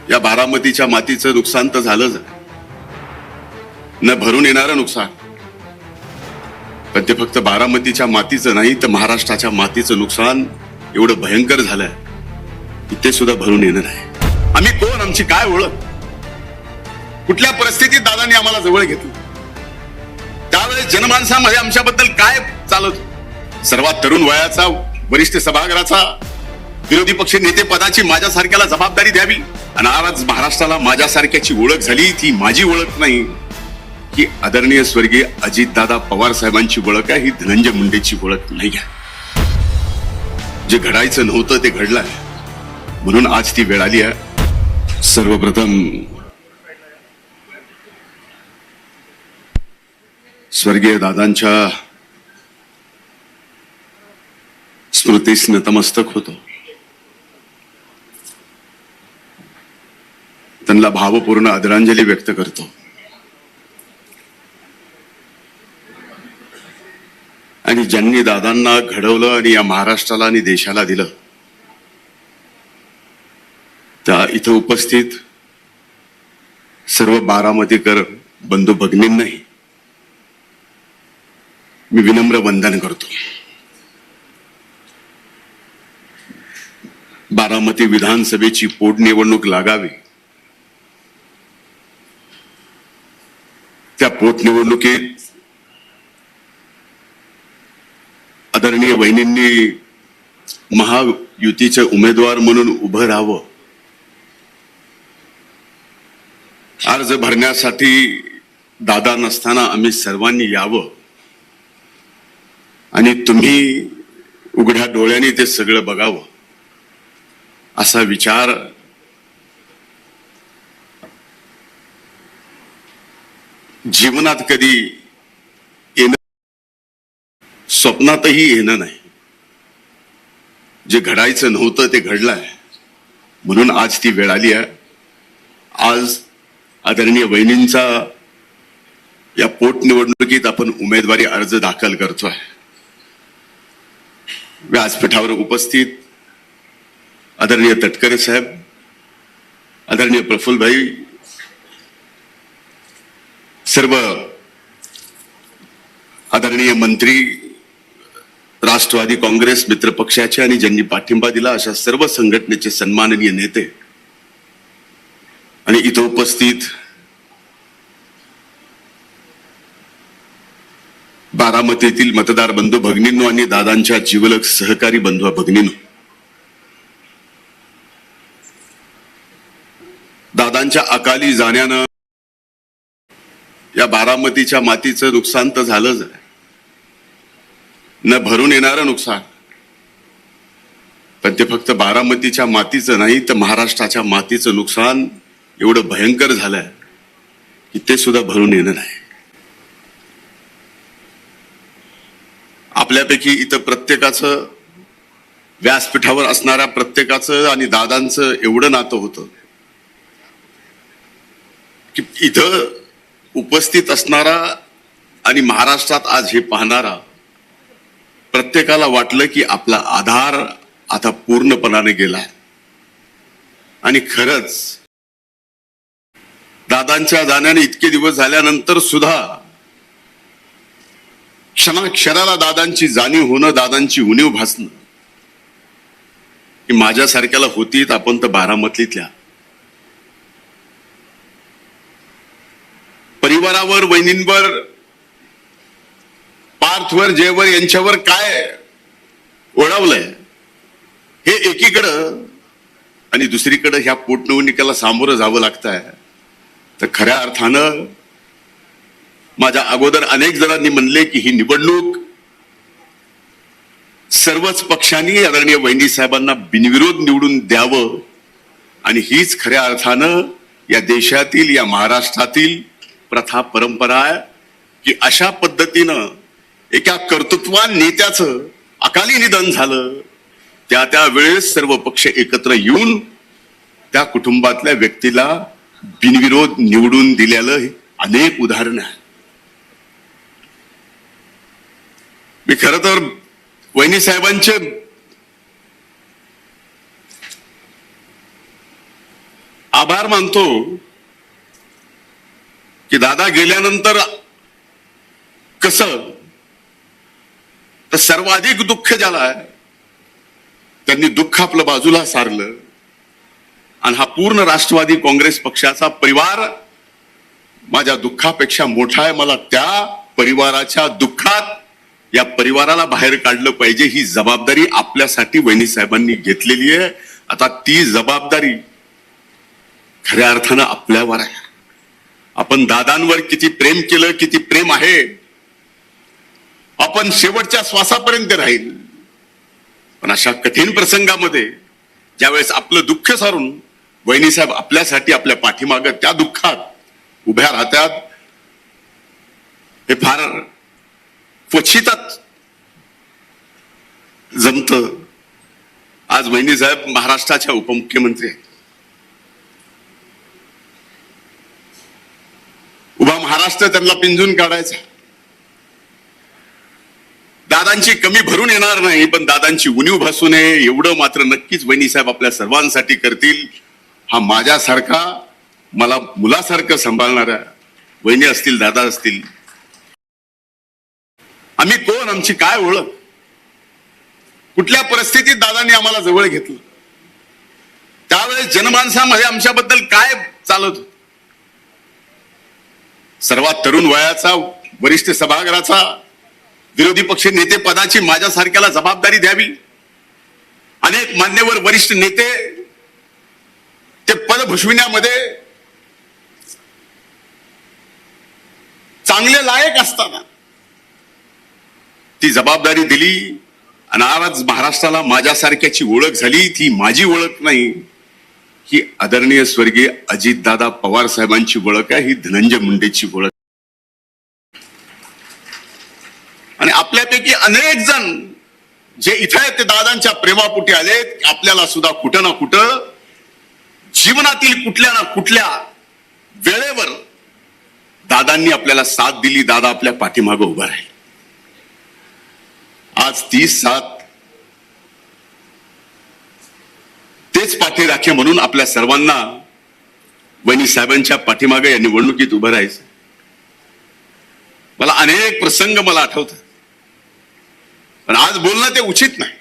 या बारामतीच्या मातीचं नुकसान तर झालंच, न भरून येणारं नुकसान. पण ते फक्त बारामतीच्या मातीचं नाही तर महाराष्ट्राच्या मातीचं नुकसान एवढं भयंकर झालंय की ते सुद्धा भरून येणार आहे. आम्ही कोण, आमची काय ओळख, कुठल्या परिस्थितीत दादांनी आम्हाला जवळ घेतलं, त्यावेळेस जनमानसामध्ये आमच्याबद्दल काय चालत. सर्वात तरुण वयाचा वरिष्ठ सभागृहाचा विरोधी पक्ष नेते पदाची माझ्यासारख्याला जबाबदारी द्यावी, आणि आज महाराष्ट्राला माझ्यासारख्याची ओळख झाली. ती माझी ओळख नाही, की आदरणीय स्वर्गीय अजितदादा पवार साहेबांची ओळख आहे. ही धनंजय मुंडेची ओळख नाही आहे. जे घडायचं नव्हतं ते घडलंय, म्हणून आज ती वेळ आली आहे. सर्वप्रथम स्वर्गीय दादांच्या स्मृतीस नतमस्तक होतो. त्यांना भावपूर्ण आदरांजली व्यक्त करतो. आणि ज्यांनी दादांना घडवलं आणि या महाराष्ट्राला आणि देशाला दिलं, त्या इथं उपस्थित सर्व बारामतीकर बंधू भगिनींनाही मी विनम्र वंदन करतो. बारामती विधानसभेची पोटनिवडणूक लागावी, त्या पोटनिवडणुकीत आदरणीय वहिनींनी महायुतीचे उमेदवार म्हणून उभं राहावं. अर्ज भरण्यासाठी दादा नसताना आम्ही सर्वांनी यावं आणि तुम्ही उघड्या डोळ्यांनी ते सगळं बघावं, असा विचार जीवनात कधी येणं, स्वप्नातही येणं नाही. जे घडायचं नव्हतं ते घडलंय, म्हणून आज ती वेळ आली आहे. आज आदरणीय वहिनींचा या पोटनिवडणुकीत आपण उमेदवारी अर्ज दाखल करतोय. व्यासपीठावर उपस्थित आदरणीय तटकरे साहेब, आदरणीय प्रफुल्लभाई, सर्व आदरणीय मंत्री, राष्ट्रवादी काँग्रेस मित्र पक्षाचे आणि ज्यांनी पाठिंबा दिला अशा सर्व संघटनेचे सन्माननीय नेते, आणि इथं उपस्थित बारामतीतील मतदार बंधू भगिनींनो आणि दादांच्या जिवलग सहकारी बंधू भगिनींनो, दादांच्या अकाली जाण्यानं या बारामतीच्या मातीचं नुकसान तर झालंच, न भरून येणारं नुकसान. पण ते फक्त बारामतीच्या मातीचं नाही तर महाराष्ट्राच्या मातीचं नुकसान एवढं भयंकर झालंय की ते सुद्धा भरून येणार आहे. आपल्यापैकी इथं प्रत्येकाचं, व्यासपीठावर असणाऱ्या प्रत्येकाचं आणि दादांचं एवढं नातं होतं की इथं उपस्थित असणारा आणि महाराष्ट्रात आज हे पाहणारा प्रत्येकाला वाटलं की आपला आधार आता पूर्णपणाने गेलाय. आणि खरंच दादांच्या जाण्याने इतके दिवस झाल्यानंतर सुद्धा क्षणाक्षणाला दादांची जाणीव होणं, दादांची उणीव भासणं, की माझ्यासारख्याला होतीत आपण तर बारामतीतल्या. परिवारावर, वहिनींवर, पार्थवर, जयवर यांच्यावर काय ओढावलंय हे एकीकडं, आणि दुसरीकडं ह्या पोटनिवडणुकीला सामोरं जावं लागतंय. तर खऱ्या अर्थानं माझ्या अगोदर अनेक जणांनी म्हणले की ही निवडणूक सर्वच पक्षांनी आदरणीय वहिनी साहेबांना बिनविरोध निवडून द्यावं, आणि हीच खऱ्या अर्थानं या देशातील, या महाराष्ट्रातील प्रथा परंपरा आहे की अशा पद्धतीनं एका कर्तृत्वान नेत्याचं अकाली निधन झालं, त्या वेळेस सर्व पक्ष एकत्र येऊन त्या कुटुंबातल्या व्यक्तीला बिनविरोध निवडून दिलेलं अनेक उदाहरणं आहेत. मी खरं तर वहिनी साहेबांचे आभार मानतो की दादा गेल्यानंतर कसं तर सर्वाधिक दुःख ज्याला आहे त्यांनी दुःख आपलं बाजूला सारलं आणि हा पूर्ण राष्ट्रवादी काँग्रेस पक्षाचा परिवार माझ्या दुःखापेक्षा मोठा आहे. मला त्या परिवाराच्या दुःखात या परिवाराला बाहेर काढलं पाहिजे ही जबाबदारी आपल्यासाठी वहिनी साहेबांनी घेतलेली आहे. आता ती जबाबदारी खऱ्या अर्थानं आपल्यावर आहे. आपण दादांवर किती प्रेम केलं, किती प्रेम आहे, आपण शेवटच्या श्वासापर्यंत राहील. पण अशा कठीण प्रसंगामध्ये ज्यावेळेस आपलं दुःख सारून वहिनी साहेब आपल्यासाठी आपल्या पाठीमागं त्या दुःखात उभ्या राहतात, हे फार क्वचितच जमतं. आज वहिनी साहेब महाराष्ट्राच्या उपमुख्यमंत्री आहेत. उभा महाराष्ट्र त्यांना पिंजून काढायचा. दादांची कमी भरून येणार नाही, पण दादांची उणीव भासू नये एवढं मात्र नक्कीच वहिनी साहेब आपल्या सर्वांसाठी करतील. हा माझ्यासारखा मला मुलासारखं सांभाळणाऱ्या वहिनी असतील, दादा असतील. आम्ही कोण, आमची काय ओळख, कुठल्या परिस्थितीत दादांनी आम्हाला जवळ घेतलं, त्यावेळेस जनमानसामध्ये आमच्याबद्दल काय चालत होतं. सर्वात तरुण वयाचा वरिष्ठ सभागृहाचा विरोधी पक्ष नेते पदाची माझ्यासारख्याला जबाबदारी द्यावी. अनेक मान्यवर वरिष्ठ नेते ते पद भूषविण्यामध्ये चांगले लायक असताना ती जबाबदारी दिली आणि आज महाराष्ट्राला माझ्यासारख्याची ओळख झाली. ती माझी ओळख नाही, ही आदरणीय स्वर्गीय अजितदादा पवार साहेबांची ओळख आहे, ही धनंजय मुंडेची ओळख. आणि आपल्यापैकी अनेक जण जे इथे आहेत ते दादांच्या प्रेमापोटी आलेत. आपल्याला सुद्धा कुठं ना कुठं जीवनातील कुठल्या ना कुठल्या वेळेवर दादांनी आपल्याला साथ दिली. दादा आपल्या पाठीमागं उभा राहील. आज ती साथ तेच पाठीराखे म्हणून आपल्या सर्वांना वहिनी साहेबांच्या पाठीमागे या निवडणुकीत उभं राहायचं. मला अनेक प्रसंग मला आठवतात, पण आज बोलणं ते उचित नाही.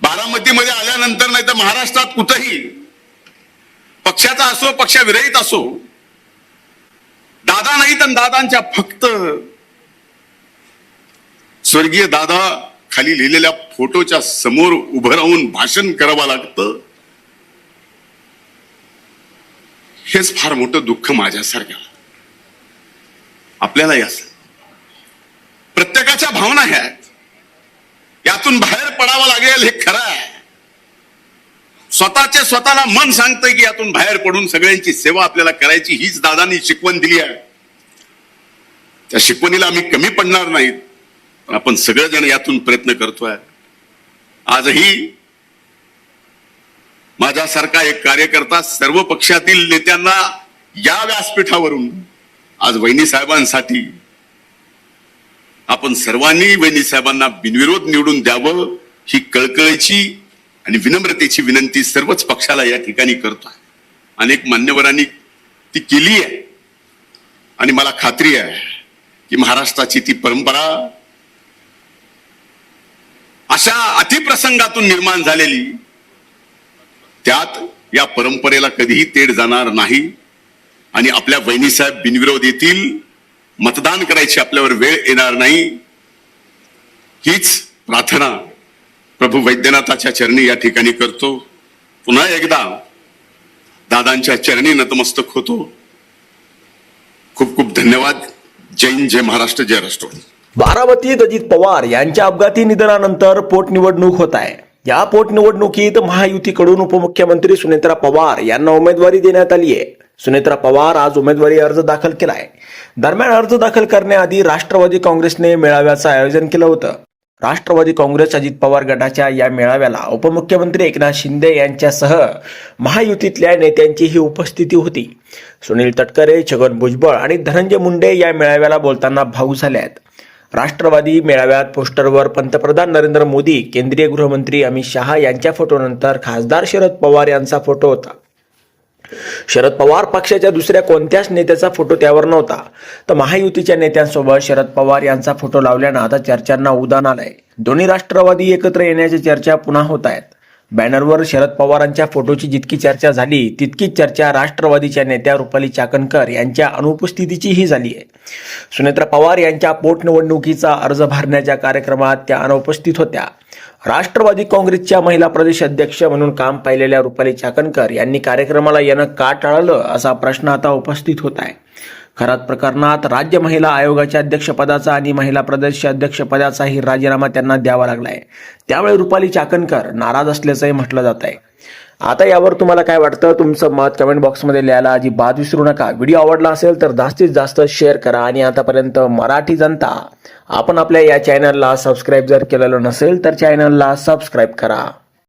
बारामतीमध्ये आल्यानंतर नाही तर महाराष्ट्रात कुठंही पक्षाचा असो पक्षविरहित असो, दादा नाही तर दादांच्या फक्त स्वर्गीय दादा खाली लिहिलेल्या फोटोच्या समोर उभं राहून भाषण करावं लागतं. हेच फार मोठं दुःख माझ्यासारख्या आपल्यालाही असं. प्रत्येकाच्या भावना ह्या आहेत, यातून बाहेर पडावं लागेल हे खरं आहे. स्वतःचे स्वतःला मन सांगतंय की यातून बाहेर पडून सगळ्यांची सेवा आपल्याला करायची, हीच दादांनी शिकवण दिली आहे. त्या शिकवणीला आम्ही कमी पडणार नाहीत, पण आपण सगळेजण यातून प्रयत्न करतोय. आजही माझ्यासारखा एक कार्यकर्ता सर्व पक्षातील नेत्यांना या व्यासपीठावरून आज वहिनी साहेबांसाठी आपण सर्वांनी वहिनी साहेबांना बिनविरोध निवडून द्यावं ही कळकळीची आणि विनम्रतेची विनंती सर्वच पक्षाला या ठिकाणी करतोय. अनेक मान्यवरांनी ती केली आहे आणि मला खात्री आहे की महाराष्ट्राची ती परंपरा अशा अतिप्रसंगातून निर्माण झालेली, त्यात या परंपरेला कधीही तेढ जाणार नाही. आणि आपल्या वहिनी साहेब बिनविरोध येतील, मतदान करायची आपल्यावर वेळ येणार नाही. हीच प्रार्थना प्रभू वैद्यनाथाच्या चरणी या ठिकाणी करतो. पुन्हा एकदा दादांच्या चरणी नतमस्तक होतो. खूप खूप धन्यवाद. जय हिंद, जय महाराष्ट्र, जय राष्ट्रवादी. बारामतीत अजित पवार यांच्या अपघाती निधनानंतर पोटनिवडणूक होत आहे. या पोटनिवडणुकीत महायुतीकडून उपमुख्यमंत्री सुनेत्रा पवार यांना उमेदवारी देण्यात आली आहे. सुनेत्रा पवार आज उमेदवारी अर्ज दाखल केलाय. दरम्यान अर्ज दाखल करण्याआधी राष्ट्रवादी काँग्रेसने मेळाव्याचं आयोजन केलं होतं. राष्ट्रवादी काँग्रेस अजित पवार गटाच्या या मेळाव्याला उपमुख्यमंत्री एकनाथ शिंदे यांच्यासह महायुतीतल्या नेत्यांचीही उपस्थिती होती. सुनील तटकरे, छगन भुजबळ आणि धनंजय मुंडे या मेळाव्याला बोलताना भावूक झाले आहेत. राष्ट्रवादी मेळाव्यात पोस्टरवर पंतप्रधान नरेंद्र मोदी, केंद्रीय गृहमंत्री अमित शहा यांच्या फोटोनंतर खासदार शरद पवार यांचा फोटो होता. शरद पवार पक्षाच्या दुसऱ्या कोणत्याच नेत्याचा फोटो त्यावर नव्हता. तर महायुतीच्या नेत्यांसोबत शरद पवार यांचा फोटो लावल्यानं आता चर्चांना उधाण आलंय. दोन्ही राष्ट्रवादी एकत्र येण्याच्या चर्चा पुन्हा होत आहेत. बॅनरवर शरद पवारांच्या फोटोची जितकी चर्चा झाली तितकीच चर्चा राष्ट्रवादीच्या नेत्या रुपाली चाकणकर यांच्या अनुपस्थितीचीही झाली आहे. सुनेत्रा पवार यांच्या पोटनिवडणुकीचा अर्ज भरण्याच्या कार्यक्रमात त्या अनुपस्थित होत्या. राष्ट्रवादी काँग्रेसच्या महिला प्रदेश अध्यक्ष म्हणून काम पाहिलेल्या रुपाली चाकणकर यांनी कार्यक्रमाला येणं का टाळलं असा प्रश्न आता उपस्थित होत आहे. खरात प्रकरणात राज्य महिला आयोगाच्या अध्यक्षपदाचा आणि महिला प्रदेश अध्यक्षपदाचाही राजीनामा त्यांना द्यावा लागलाय. त्यामुळे रुपाली चाकणकर नाराज असल्याचंही म्हटलं जात आहे. आता यावर तुम्हाला काय वाटतं? तुमचं मत कमेंट बॉक्समध्ये लिहायला अजिबात विसरू नका. व्हिडिओ आवडला असेल तर जास्तीत जास्त शेअर करा आणि आतापर्यंत मराठी जनता आपण आपल्या या चॅनलला सबस्क्राईब जर केलेलं नसेल तर चॅनलला सबस्क्राईब करा.